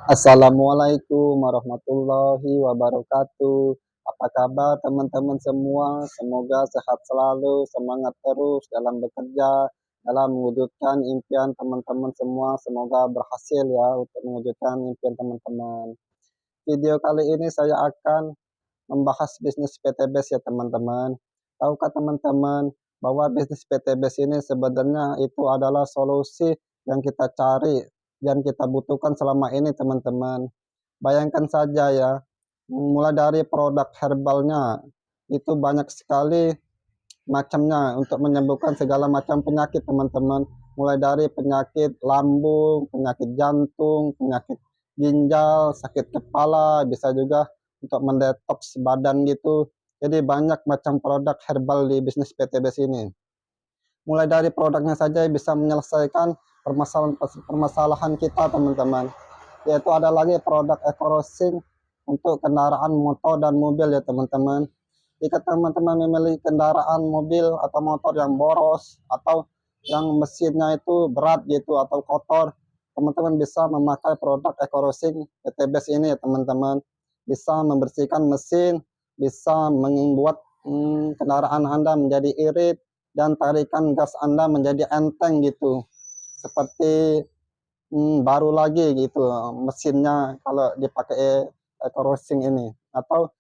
Assalamualaikum warahmatullahi wabarakatuh. Apa kabar teman-teman semua? Semoga sehat selalu, semangat terus dalam bekerja, dalam mewujudkan impian teman-teman semua. Semoga berhasil ya untuk mewujudkan impian teman-teman. Video kali ini saya akan membahas bisnis PTBS ya teman-teman. Tahukah teman-teman bahwa bisnis PTBS ini sebenarnya itu adalah solusi yang kita cari dan kita butuhkan selama ini teman-teman. Bayangkan saja ya, mulai dari produk herbalnya itu banyak sekali macamnya untuk menyembuhkan segala macam penyakit teman-teman. Mulai dari penyakit lambung, penyakit jantung, penyakit ginjal, sakit kepala, bisa juga untuk mendetoks badan gitu. Jadi banyak macam produk herbal di bisnis PTBS ini. Mulai dari produknya saja bisa menyelesaikan permasalahan kita teman-teman. Yaitu ada lagi produk eco-racing untuk kendaraan motor dan mobil ya teman-teman. Jika teman-teman memiliki kendaraan mobil atau motor yang boros atau yang mesinnya itu berat gitu atau kotor, teman-teman bisa memakai produk eco-racing PTBS ini ya teman-teman. Bisa membersihkan mesin, bisa membuat kendaraan Anda menjadi irit, dan tarikan gas Anda menjadi enteng gitu. Seperti baru lagi gitu mesinnya kalau dipakai eco-racing ini, atau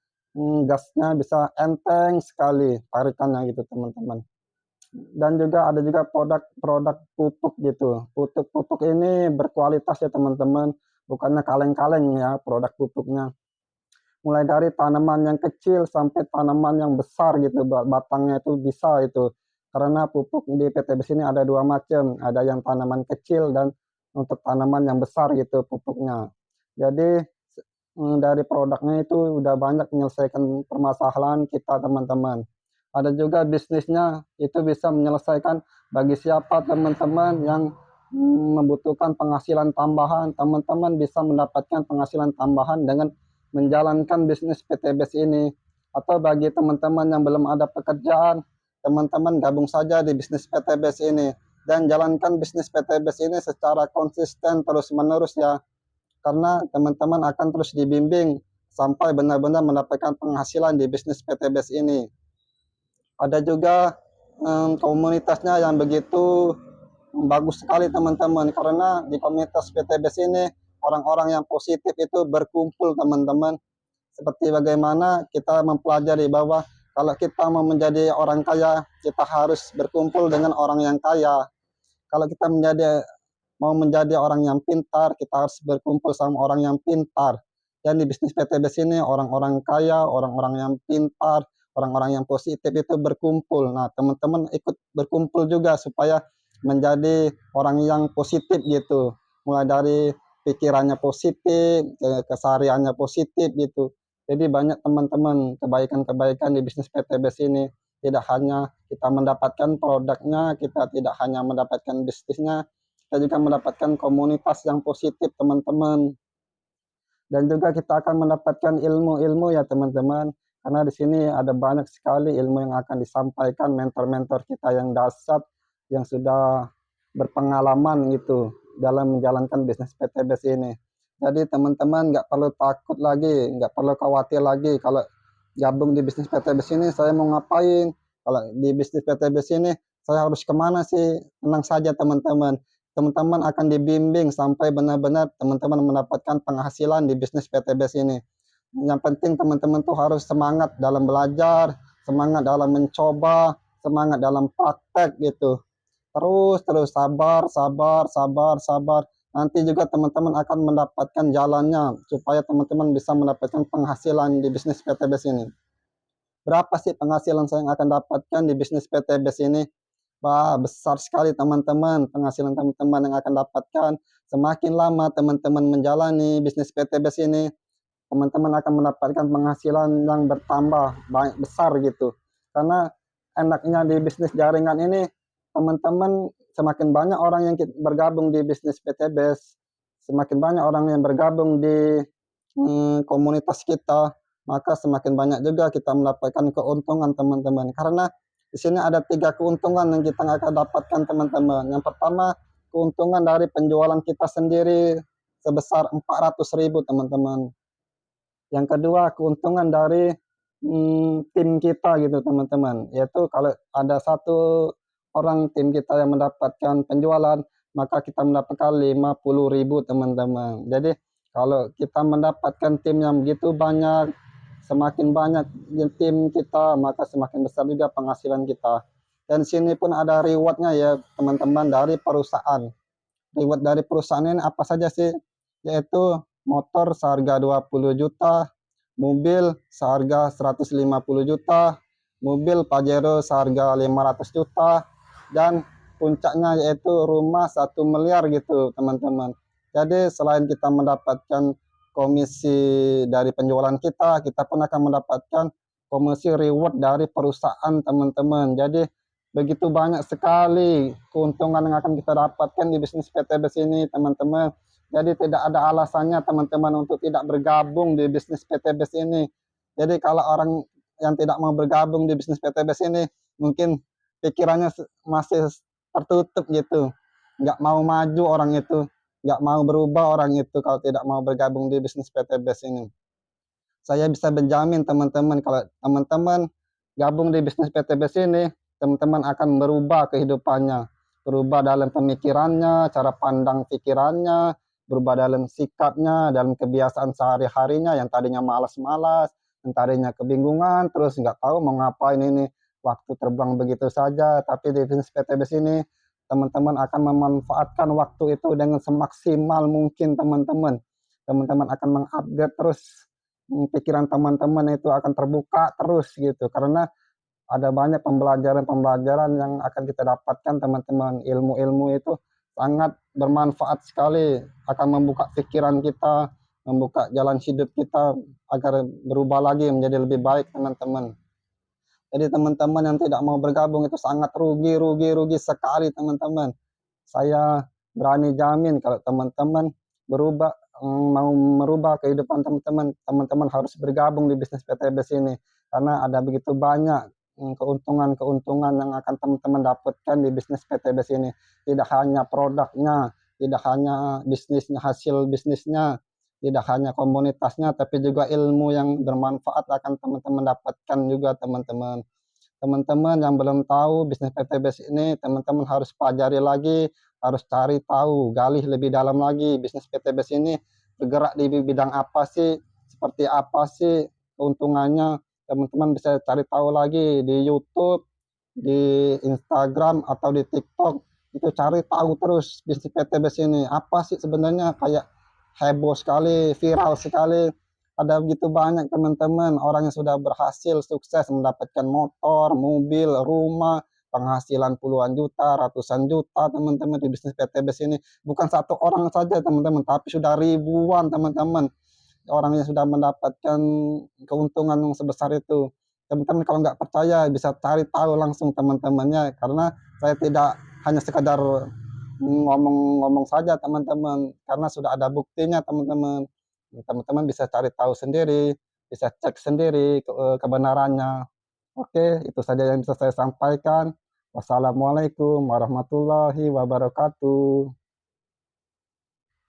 gasnya bisa enteng sekali tarikannya gitu teman-teman. Dan juga ada juga produk pupuk gitu. Pupuk ini berkualitas ya teman-teman, bukannya kaleng-kaleng ya produk pupuknya. Mulai dari tanaman yang kecil sampai tanaman yang besar gitu, batangnya itu bisa itu. Karena pupuk di PTBS ini ada dua macam, ada yang tanaman kecil dan untuk tanaman yang besar gitu pupuknya. Jadi dari produknya itu udah banyak menyelesaikan permasalahan kita teman-teman. Ada juga bisnisnya itu bisa menyelesaikan bagi siapa teman-teman yang membutuhkan penghasilan tambahan, teman-teman bisa mendapatkan penghasilan tambahan dengan menjalankan bisnis PTBS ini. Atau bagi teman-teman yang belum ada pekerjaan, teman-teman gabung saja di bisnis PTBS ini dan jalankan bisnis PTBS ini secara konsisten terus-menerus ya. Karena teman-teman akan terus dibimbing sampai benar-benar mendapatkan penghasilan di bisnis PTBS ini. Ada juga komunitasnya yang begitu bagus sekali teman-teman, karena di komunitas PTBS ini orang-orang yang positif itu berkumpul teman-teman. Seperti bagaimana kita mempelajari bahwa kalau kita mau menjadi orang kaya, kita harus berkumpul dengan orang yang kaya. Kalau kita mau menjadi orang yang pintar, kita harus berkumpul sama orang yang pintar. Dan di bisnis PTBS ini orang-orang kaya, orang-orang yang pintar, orang-orang yang positif itu berkumpul. Nah, teman-teman ikut berkumpul juga supaya menjadi orang yang positif gitu. Mulai dari pikirannya positif, kesehariannya positif gitu. Jadi banyak teman-teman kebaikan-kebaikan di bisnis PTBS ini. Tidak hanya kita mendapatkan produknya, kita tidak hanya mendapatkan bisnisnya, kita juga mendapatkan komunitas yang positif teman-teman. Dan juga kita akan mendapatkan ilmu-ilmu ya teman-teman. Karena di sini ada banyak sekali ilmu yang akan disampaikan mentor-mentor kita yang dasar, yang sudah berpengalaman gitu dalam menjalankan bisnis PTBS ini. Jadi teman-teman nggak perlu takut lagi, nggak perlu khawatir lagi kalau gabung di bisnis PTBS ini saya mau ngapain. Kalau di bisnis PTBS ini saya harus kemana sih? Tenang saja teman-teman. Teman-teman akan dibimbing sampai benar-benar teman-teman mendapatkan penghasilan di bisnis PTBS ini. Yang penting teman-teman tuh harus semangat dalam belajar, semangat dalam mencoba, semangat dalam praktek gitu. Terus sabar, sabar, sabar, sabar. Nanti juga teman-teman akan mendapatkan jalannya supaya teman-teman bisa mendapatkan penghasilan di bisnis PTBS ini. Berapa sih penghasilan saya yang akan dapatkan di bisnis PTBS ini? Wah, besar sekali teman-teman, penghasilan teman-teman yang akan dapatkan. Semakin lama teman-teman menjalani bisnis PTBS ini, teman-teman akan mendapatkan penghasilan yang bertambah banyak besar gitu. Karena enaknya di bisnis jaringan ini, teman-teman semakin banyak orang yang bergabung di bisnis PTBS, semakin banyak orang yang bergabung di komunitas kita, maka semakin banyak juga kita mendapatkan keuntungan teman-teman. Karena di sini ada 3 keuntungan yang kita akan dapatkan teman-teman. Yang pertama, keuntungan dari penjualan kita sendiri. sebesar 400.000 teman-teman. Yang kedua, keuntungan dari tim kita gitu teman-teman, yaitu kalau ada satu orang tim kita yang mendapatkan penjualan, maka kita mendapatkan 50.000 teman-teman. Jadi kalau kita mendapatkan tim yang begitu banyak, semakin banyak tim kita, maka semakin besar juga penghasilan kita. Dan sini pun ada rewardnya ya teman-teman dari perusahaan. Reward dari perusahaan ini apa saja sih? Yaitu motor seharga 20 juta, mobil seharga 150 juta, mobil Pajero seharga 500 juta, dan puncaknya yaitu rumah 1 miliar gitu teman-teman. Jadi selain kita mendapatkan komisi dari penjualan kita pun akan mendapatkan komisi reward dari perusahaan teman-teman. Jadi begitu banyak sekali keuntungan yang akan kita dapatkan di bisnis PTBS ini teman-teman. Jadi tidak ada alasannya teman-teman untuk tidak bergabung di bisnis PTBS ini. Jadi kalau orang yang tidak mau bergabung di bisnis PTBS ini, mungkin pikirannya masih tertutup gitu. Nggak mau maju orang itu, nggak mau berubah orang itu kalau tidak mau bergabung di bisnis PTBS ini. Saya bisa menjamin teman-teman kalau teman-teman gabung di bisnis PTBS ini, teman-teman akan berubah kehidupannya, berubah dalam pemikirannya, cara pandang pikirannya, berubah dalam sikapnya, dalam kebiasaan sehari-harinya yang tadinya malas-malas, yang tadinya kebingungan, terus nggak tahu mau ngapain ini, waktu terbang begitu saja. Tapi di bisnis PTBS ini, teman-teman akan memanfaatkan waktu itu dengan semaksimal mungkin teman-teman. Teman-teman akan mengupgrade terus pikiran teman-teman itu akan terbuka terus gitu, karena ada banyak pembelajaran-pembelajaran yang akan kita dapatkan teman-teman. Ilmu-ilmu itu sangat bermanfaat sekali, akan membuka pikiran kita, membuka jalan hidup kita agar berubah lagi menjadi lebih baik teman-teman. Jadi teman-teman yang tidak mau bergabung itu sangat rugi sekali teman-teman. Saya berani jamin kalau teman-teman berubah, mau merubah kehidupan teman-teman, teman-teman harus bergabung di bisnis PTBS ini. Karena ada begitu banyak keuntungan-keuntungan yang akan teman-teman dapatkan di bisnis PTBS ini. Tidak hanya produknya, tidak hanya bisnisnya, hasil bisnisnya, tidak hanya komunitasnya, tapi juga ilmu yang bermanfaat akan teman-teman dapatkan juga teman-teman. Teman-teman yang belum tahu bisnis PTBS ini, teman-teman harus pelajari lagi, harus cari tahu, gali lebih dalam lagi bisnis PTBS ini bergerak di bidang apa sih, seperti apa sih keuntungannya. Teman-teman bisa cari tahu lagi di YouTube, di Instagram atau di TikTok. Itu cari tahu terus bisnis PTBS ini apa sih sebenarnya, kayak heboh sekali, viral sekali. Ada begitu banyak teman-teman orang yang sudah berhasil sukses mendapatkan motor, mobil, rumah, penghasilan puluhan juta, ratusan juta teman-teman di bisnis PTBS ini. Bukan satu orang saja teman-teman, tapi sudah ribuan teman-teman orang yang sudah mendapatkan keuntungan yang sebesar itu. Teman-teman kalau nggak percaya bisa cari tahu langsung teman-temannya, karena saya tidak hanya sekadar ngomong-ngomong saja teman-teman, karena sudah ada buktinya teman-teman. Teman-teman bisa cari tahu sendiri, bisa cek sendiri kebenarannya. Oke, itu saja yang bisa saya sampaikan. Wassalamualaikum warahmatullahi wabarakatuh.